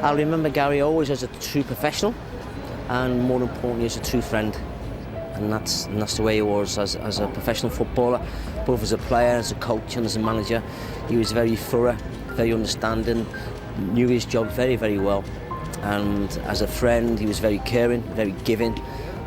I remember Gary always as a true professional and more importantly as a true friend. And that's the way he was as a professional footballer, both as a player, as a coach and as a manager. He was very thorough, very understanding, knew his job very, very well. And as a friend, he was very caring, very giving,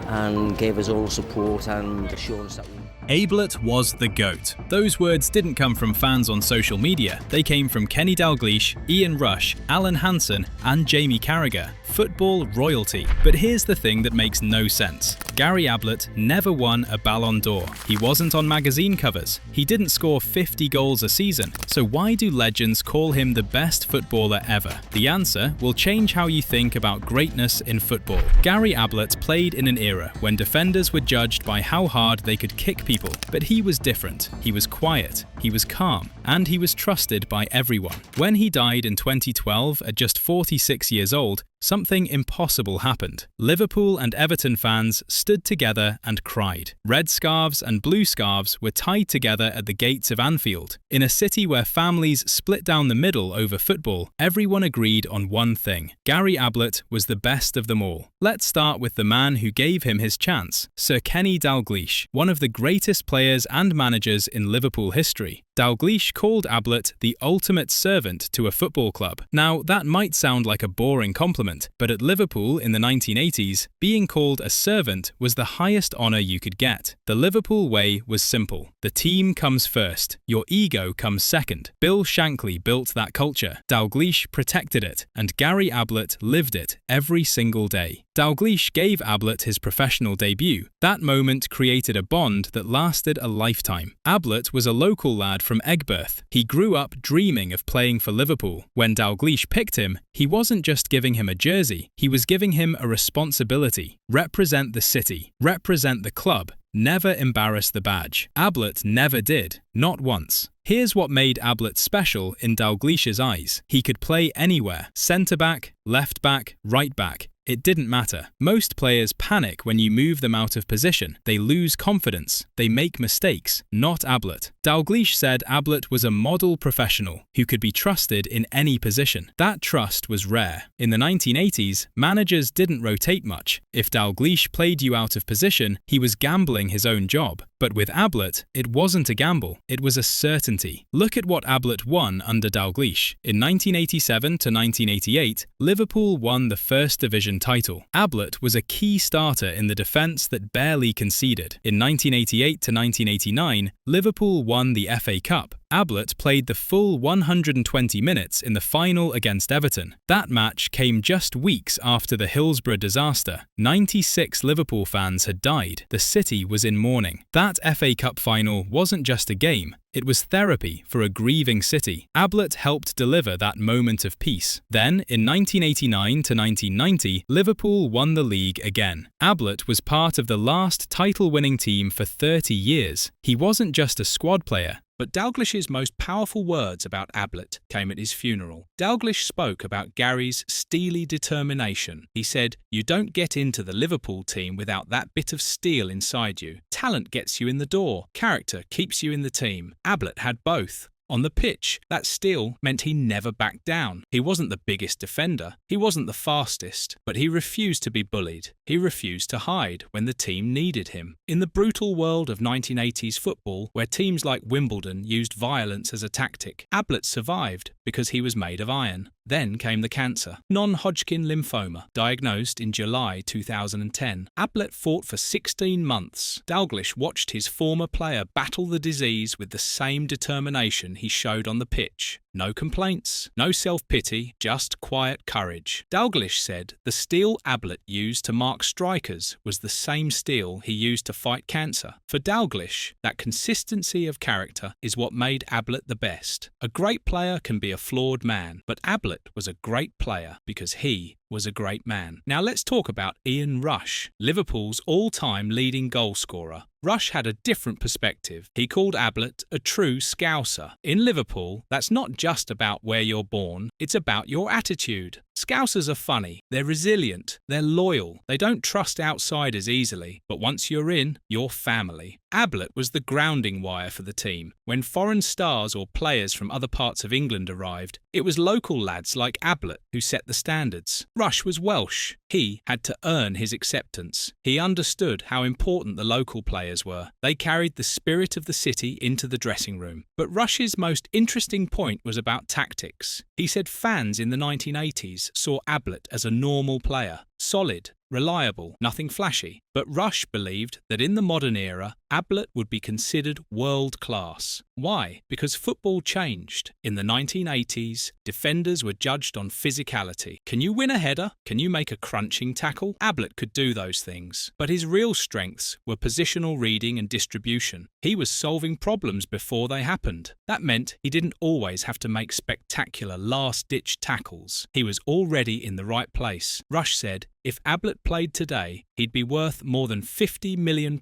and gave us all the support and assurance that we... Ablett was the GOAT. Those words didn't come from fans on social media. They came from Kenny Dalglish, Ian Rush, Alan Hansen and Jamie Carragher. Football royalty. But here's the thing that makes no sense. Gary Ablett never won a Ballon d'Or. He wasn't on magazine covers. He didn't score 50 goals a season. So why do legends call him the best footballer ever? The answer will change how you think about greatness in football. Gary Ablett played in an era when defenders were judged by how hard they could kick people. But he was different. He was quiet, he was calm, and he was trusted by everyone. When he died in 2012 at just 46 years old, something impossible happened. Liverpool and Everton fans stood together and cried. Red scarves and blue scarves were tied together at the gates of Anfield. In a city where families split down the middle over football, everyone agreed on one thing. Gary Ablett was the best of them all. Let's start with the man who gave him his chance, Sir Kenny Dalglish, one of the greatest players and managers in Liverpool history. Dalglish called Ablett the ultimate servant to a football club. Now, that might sound like a boring compliment, but at Liverpool in the 1980s, being called a servant was the highest honour you could get. The Liverpool way was simple. The team comes first, your ego comes second. Bill Shankly built that culture, Dalglish protected it, and Gary Ablett lived it every single day. Dalglish gave Ablett his professional debut. That moment created a bond that lasted a lifetime. Ablett was a local lad from Egberth. He grew up dreaming of playing for Liverpool. When Dalglish picked him, he wasn't just giving him a jersey, he was giving him a responsibility. Represent the city, represent the club, never embarrass the badge. Ablett never did, not once. Here's what made Ablett special in Dalglish's eyes. He could play anywhere, centre-back, left-back, right-back. It didn't matter. Most players panic when you move them out of position. They lose confidence. They make mistakes. Not Ablett. Dalglish said Ablett was a model professional who could be trusted in any position. That trust was rare. In the 1980s, managers didn't rotate much. If Dalglish played you out of position, he was gambling his own job. But with Ablett, it wasn't a gamble, it was a certainty. Look at what Ablett won under Dalglish. In 1987 to 1988, Liverpool won the First Division title. Ablett was a key starter in the defence that barely conceded. In 1988 to 1989, Liverpool won the FA Cup. Ablett played the full 120 minutes in the final against Everton. That match came just weeks after the Hillsborough disaster. 96 Liverpool fans had died. The city was in mourning. That FA Cup final wasn't just a game. It was therapy for a grieving city. Ablett helped deliver that moment of peace. Then, in 1989 to 1990, Liverpool won the league again. Ablett was part of the last title-winning team for 30 years. He wasn't just a squad player. But Dalglish's most powerful words about Ablett came at his funeral. Dalglish spoke about Gary's steely determination. He said, "You don't get into the Liverpool team without that bit of steel inside you. Talent gets you in the door. Character keeps you in the team." Ablett had both. On the pitch, that steel meant he never backed down. He wasn't the biggest defender, he wasn't the fastest, but he refused to be bullied. He refused to hide when the team needed him. In the brutal world of 1980s football, where teams like Wimbledon used violence as a tactic, Ablett survived because he was made of iron. Then came the cancer, non-Hodgkin lymphoma, diagnosed in July 2010. Ablett fought for 16 months. Dalglish watched his former player battle the disease with the same determination he showed on the pitch. No complaints, no self-pity, just quiet courage. Dalglish said the steel Ablett used to mark strikers was the same steel he used to fight cancer. For Dalglish, that consistency of character is what made Ablett the best. A great player can be a flawed man, but Ablett was a great player because he was a great man. Now let's talk about Ian Rush, Liverpool's all-time leading goal scorer. Rush had a different perspective. He called Ablett a true Scouser. In Liverpool, that's not just about where you're born, it's about your attitude. Scousers are funny, they're resilient, they're loyal, they don't trust outsiders easily, but once you're in, you're family. Ablett was the grounding wire for the team. When foreign stars or players from other parts of England arrived, it was local lads like Ablett who set the standards. Rush was Welsh. He had to earn his acceptance. He understood how important the local players were. They carried the spirit of the city into the dressing room. But Rush's most interesting point was about tactics. He said fans in the 1980s saw Ablett as a normal player, solid, reliable, nothing flashy. But Rush believed that in the modern era, Ablett would be considered world-class. Why? Because football changed. In the 1980s, defenders were judged on physicality. Can you win a header? Can you make a crunching tackle? Ablett could do those things. But his real strengths were positional reading and distribution. He was solving problems before they happened. That meant he didn't always have to make spectacular last-ditch tackles. He was already in the right place. Rush said, if Ablett played today, he'd be worth more than £50 million.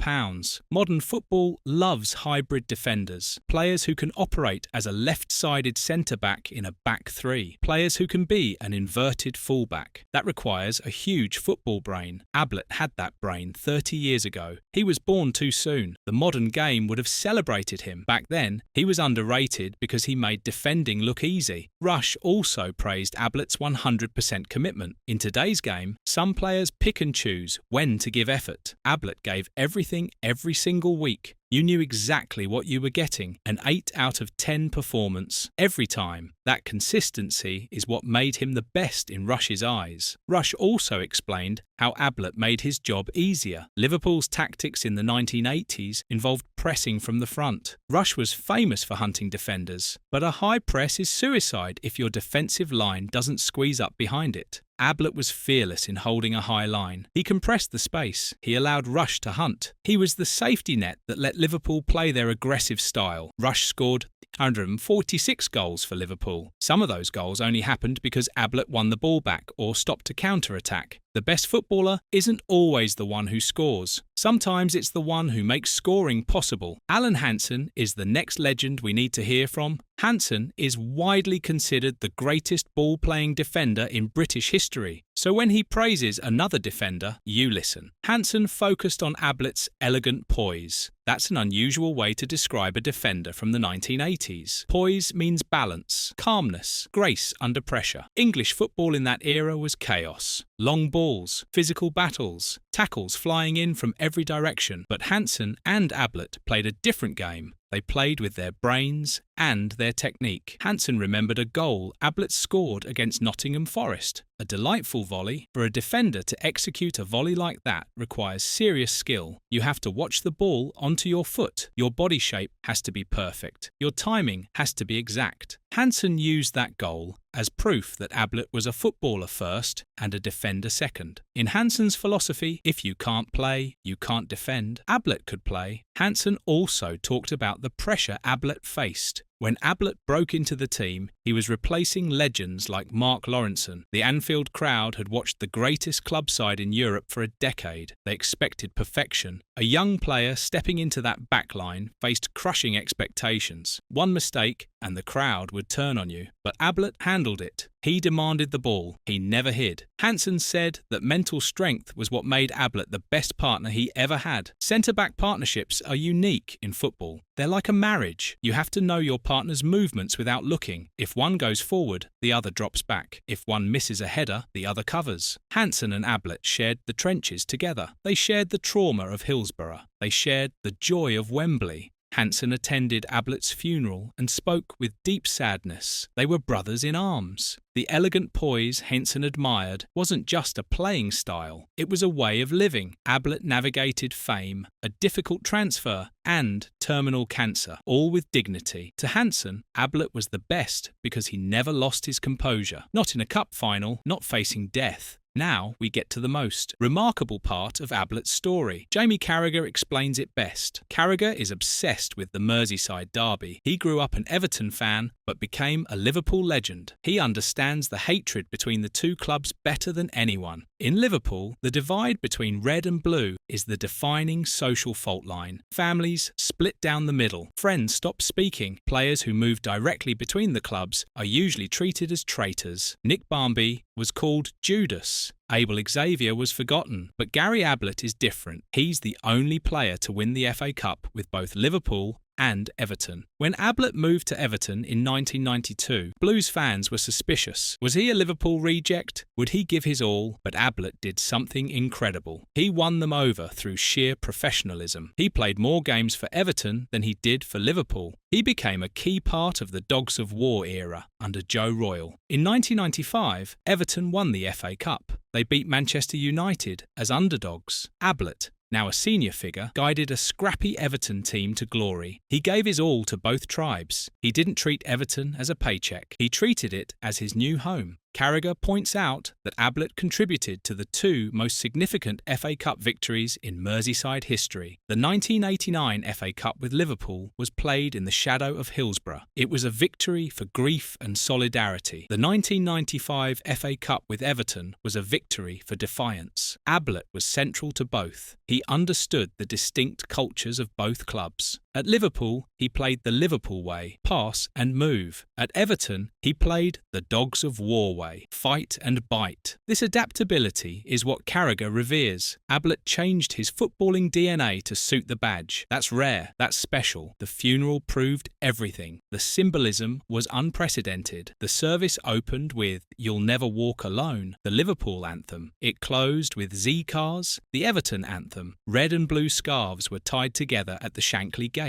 Modern football loves hybrid defenders, players who can operate as a left-sided centre-back in a back three, players who can be an inverted fullback. That requires a huge football brain. Ablett had that brain 30 years ago. He was born too soon. The modern game would have celebrated him. Back then, he was underrated because he made defending look easy. Rush also praised Ablett's 100% commitment. In today's game, some players pick and choose when to give effort. Ablett gave everything every single week. You knew exactly what you were getting, an 8 out of 10 performance every time. That consistency is what made him the best in Rush's eyes. Rush also explained how Ablett made his job easier. Liverpool's tactics in the 1980s involved pressing from the front. Rush was famous for hunting defenders, but a high press is suicide if your defensive line doesn't squeeze up behind it. Ablett was fearless in holding a high line. He compressed the space. He allowed Rush to hunt. He was the safety net that let Liverpool play their aggressive style. Rush scored 146 goals for Liverpool. Some of those goals only happened because Ablett won the ball back or stopped a counter-attack. The best footballer isn't always the one who scores. Sometimes it's the one who makes scoring possible. Alan Hansen is the next legend we need to hear from. Hansen is widely considered the greatest ball-playing defender in British history. So when he praises another defender, you listen. Hansen focused on Ablett's elegant poise. That's an unusual way to describe a defender from the 1980s. Poise means balance, calmness, grace under pressure. English football in that era was chaos. Long balls, physical battles, tackles flying in from every direction. But Hansen and Ablett played a different game. They played with their brains and their technique. Hansen remembered a goal Ablett scored against Nottingham Forest. A delightful volley. For a defender to execute a volley like that requires serious skill. You have to watch the ball onto your foot. Your body shape has to be perfect. Your timing has to be exact. Hansen used that goal as proof that Ablett was a footballer first and a defender second. In Hansen's philosophy, if you can't play, you can't defend. Ablett could play. Hansen also talked about the pressure Ablett faced. When Ablett broke into the team, he was replacing legends like Mark Lawrenson. The Anfield crowd had watched the greatest club side in Europe for a decade. They expected perfection. A young player stepping into that backline faced crushing expectations. One mistake and the crowd would turn on you. But Ablett handled it. He demanded the ball. He never hid. Hansen said that mental strength was what made Ablett the best partner he ever had. Centre-back partnerships are unique in football. They're like a marriage. You have to know your partner's movements without looking. If one goes forward, the other drops back. If one misses a header, the other covers. Hansen and Ablett shared the trenches together. They shared the trauma of Hillsborough. They shared the joy of Wembley. Hansen attended Ablett's funeral and spoke with deep sadness. They were brothers in arms. The elegant poise Hansen admired wasn't just a playing style, it was a way of living. Ablett navigated fame, a difficult transfer, and terminal cancer, all with dignity. To Hansen, Ablett was the best because he never lost his composure. Not in a cup final, not facing death. Now we get to the most remarkable part of Ablett's story. Jamie Carragher explains it best. Carragher is obsessed with the Merseyside derby. He grew up an Everton fan, but became a Liverpool legend. He understands the hatred between the two clubs better than anyone. In Liverpool, the divide between red and blue is the defining social fault line. Families split down the middle, friends stop speaking, players who move directly between the clubs are usually treated as traitors. Nick Barmby was called Judas. Abel Xavier was forgotten, but Gary Ablett is different. He's the only player to win the FA Cup with both Liverpool and Everton. When Ablett moved to Everton in 1992, Blues fans were suspicious. Was he a Liverpool reject? Would he give his all? But Ablett did something incredible. He won them over through sheer professionalism. He played more games for Everton than he did for Liverpool. He became a key part of the Dogs of War era under Joe Royle. In 1995, Everton won the FA Cup. They beat Manchester United as underdogs. Ablett, now a senior figure, guided a scrappy Everton team to glory. He gave his all to both tribes. He didn't treat Everton as a paycheck. He treated it as his new home. Carragher points out that Ablett contributed to the two most significant FA Cup victories in Merseyside history. The 1989 FA Cup with Liverpool was played in the shadow of Hillsborough. It was a victory for grief and solidarity. The 1995 FA Cup with Everton was a victory for defiance. Ablett was central to both. He understood the distinct cultures of both clubs. At Liverpool, he played the Liverpool way, pass and move. At Everton, he played the Dogs of War way, fight and bite. This adaptability is what Carragher reveres. Ablett changed his footballing DNA to suit the badge. That's rare, that's special. The funeral proved everything. The symbolism was unprecedented. The service opened with You'll Never Walk Alone, the Liverpool anthem. It closed with Z Cars, the Everton anthem. Red and blue scarves were tied together at the Shankly gates.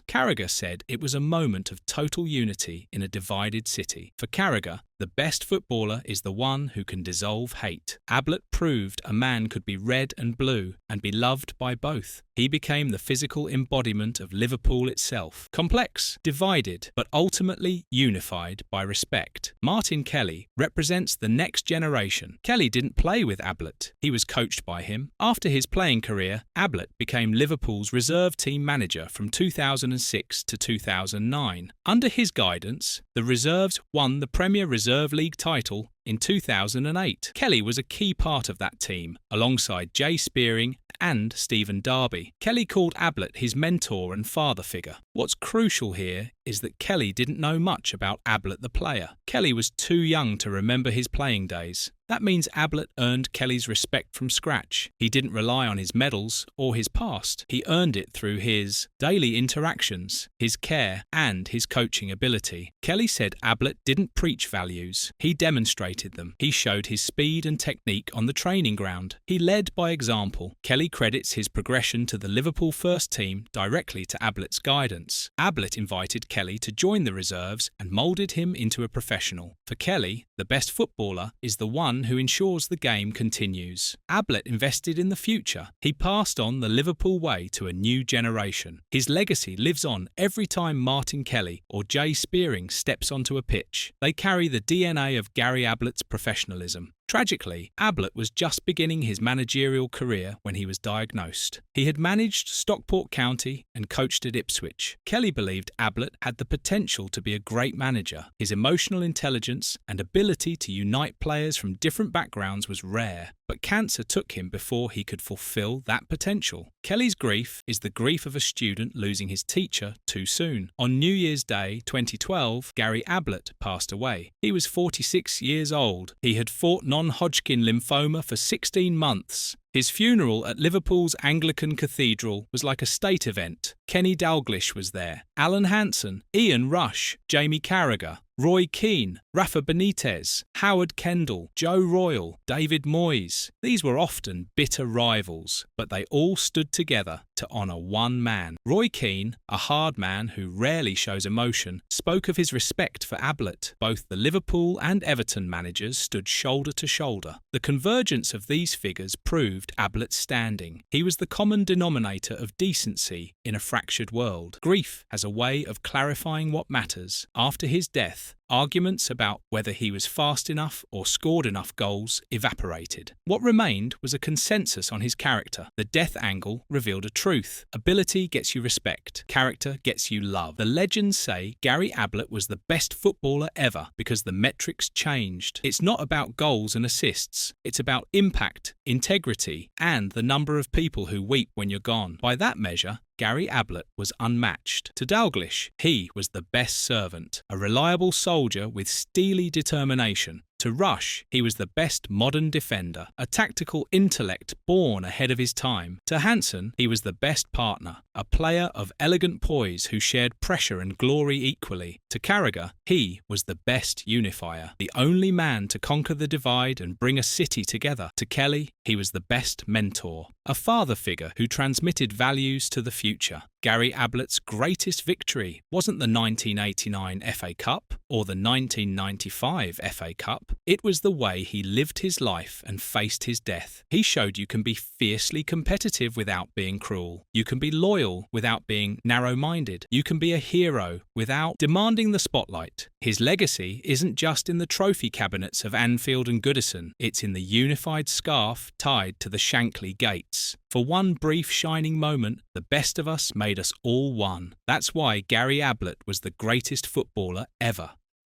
Carragher said it was a moment of total unity in a divided city. For Carragher, the best footballer is the one who can dissolve hate. Ablett proved a man could be red and blue and be loved by both. He became the physical embodiment of Liverpool itself. Complex, divided, but ultimately unified by respect. Martin Kelly represents the next generation. Kelly didn't play with Ablett. He was coached by him. After his playing career, Ablett became Liverpool's reserve team manager from 2006 to 2009. Under his guidance, the reserves won the Premier Reserve League title in 2008. Kelly was a key part of that team, alongside Jay Spearing and Stephen Darby. Kelly called Ablett his mentor and father figure. What's crucial here is that Kelly didn't know much about Ablett the player. Kelly was too young to remember his playing days. That means Ablett earned Kelly's respect from scratch. He didn't rely on his medals or his past. He earned it through his daily interactions, his care, and his coaching ability. Kelly said Ablett didn't preach values. He demonstrated them. He showed his speed and technique on the training ground. He led by example. Kelly credits his progression to the Liverpool first team directly to Ablett's guidance. Ablett invited Kelly to join the reserves and moulded him into a professional. For Kelly, the best footballer is the one who ensures the game continues. Ablett invested in the future. He passed on the Liverpool way to a new generation. His legacy lives on every time Martin Kelly or Jay Spearing steps onto a pitch. They carry the DNA of Gary Ablett's professionalism. Tragically, Ablett was just beginning his managerial career when he was diagnosed. He had managed Stockport County and coached at Ipswich. Kelly believed Ablett had the potential to be a great manager. His emotional intelligence and ability to unite players from different backgrounds was rare, but cancer took him before he could fulfill that potential. Kelly's grief is the grief of a student losing his teacher too soon. On New Year's Day 2012, Gary Ablett passed away. He was 46 years old. He had fought non-Hodgkin lymphoma for 16 months. His funeral at Liverpool's Anglican Cathedral was like a state event. Kenny Dalglish was there, Alan Hansen, Ian Rush, Jamie Carragher, Roy Keane, Rafa Benitez, Howard Kendall, Joe Royle, David Moyes. These were often bitter rivals, but they all stood together to honour one man. Roy Keane, a hard man who rarely shows emotion, spoke of his respect for Ablett. Both the Liverpool and Everton managers stood shoulder to shoulder. The convergence of these figures proved Ablett's standing. He was the common denominator of decency in a fractured world. Grief has a way of clarifying what matters. After his death, Arguments about whether he was fast enough or scored enough goals evaporated. What remained was a consensus on his character. The death angle revealed a truth. Ability gets you respect. Character gets you love. The legends say Gary Ablett was the best footballer ever because the metrics changed. It's not about goals and assists. It's about impact, integrity, and the number of people who weep when you're gone. By that measure, Gary Ablett was unmatched. To Dalglish, he was the best servant, a reliable soldier with steely determination. To Rush, he was the best modern defender, a tactical intellect born ahead of his time. To Hansen, he was the best partner, a player of elegant poise who shared pressure and glory equally. To Carragher, he was the best unifier, the only man to conquer the divide and bring a city together. To Kelly, he was the best mentor, a father figure who transmitted values to the future. Gary Ablett's greatest victory wasn't the 1989 FA Cup or the 1995 FA Cup. It was the way he lived his life and faced his death. He showed you can be fiercely competitive without being cruel. You can be loyal without being narrow-minded. You can be a hero without demanding the spotlight. His legacy isn't just in the trophy cabinets of Anfield and Goodison. It's in the unified scarf tied to the Shankly gates. For one brief shining moment, the best of us made us all one. That's why Gary Ablett was the greatest footballer ever.